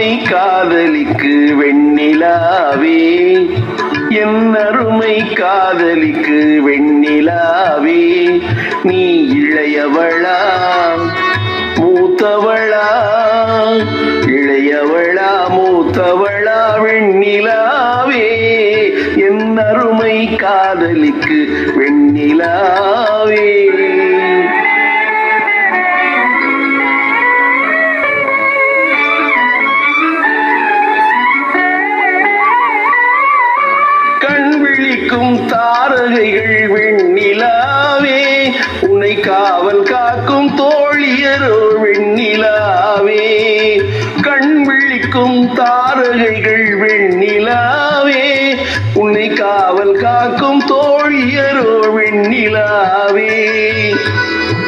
அருமை காதலிக்கு வெண்ணிலாவே, என் அருமை காதலிக்கு வெண்ணிலாவே, நீ இளையவளா மூத்தவளா, இளையவளா மூத்தவளா வெண்ணிலாவே, என் அருமை காதலிக்கு வெண்ணிலாவே. கண் விழிக்கும் தாரகைகள் வெண்ணிலாவே, உன்னை காவல் காக்கும் தோழியரோ வெண்ணிலாவே. கண் விழிக்கும் தாரகைகள் வெண்ணிலாவே, உன்னை காவல் காக்கும் தோழியரோ வெண்ணிலாவே.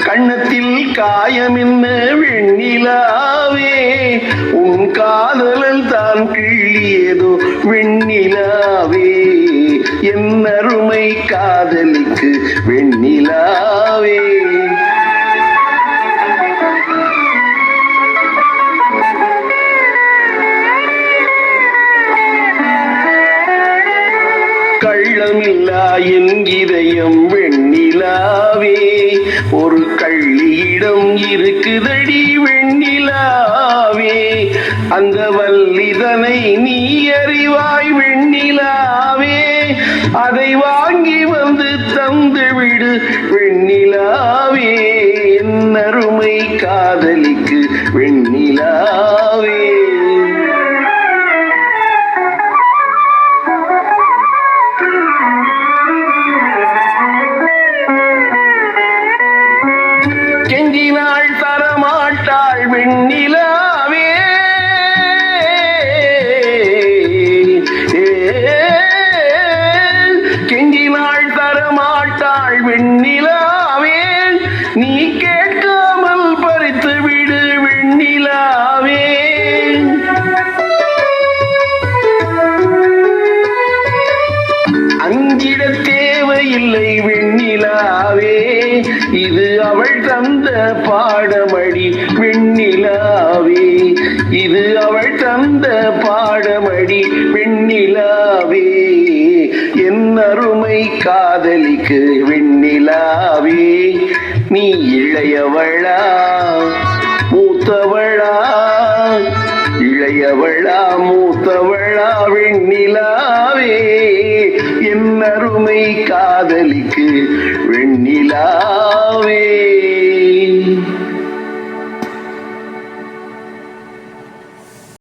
கண்ணத்தில் காயம் என்ன வெண்ணிலாவே, உன் காதலல் தான் கிள்ளியதோ வெண்ணிலாவே, என் அருமை காதலிக்கு வெண்ணிலாவே. கள்ளமில்லா என் இதயம் வெண்ணிலாவே, ஒரு கள்ளியிடம் இருக்குதடி வெண்ணிலாவே, அந்த வல்லிதனை நீ அறிவாய் வெண்ணிலாவே, அதை வாங்கி வந்து தந்து விடு வெண்ணிலாவே, என் அருமை காதலிக்கு வெண்ணிலாவே. கெஞ்சினாள் தரமாட்டாள் வெண்ணிலாவே, கெஞ்சினாள் தரமாட்டாள் வெண்ணிலாவே, நீ கேட்காமல் பறித்து விடு வெண்ணிலாவே. அஞ்சிட தேவையில்லை வெண்ணிலாவே, இது அவள் தந்த பாடமடி வெண்ணிலாவே, இது அவள் தந்த பாடமடி வெண்ணிலாவே, என் அருமை காதலிக்கு வெண்ணிலாவே, நீ இளையவளா மூத்தவளா, இளையவளா மூத்தவளா வெண்ணிலாவே,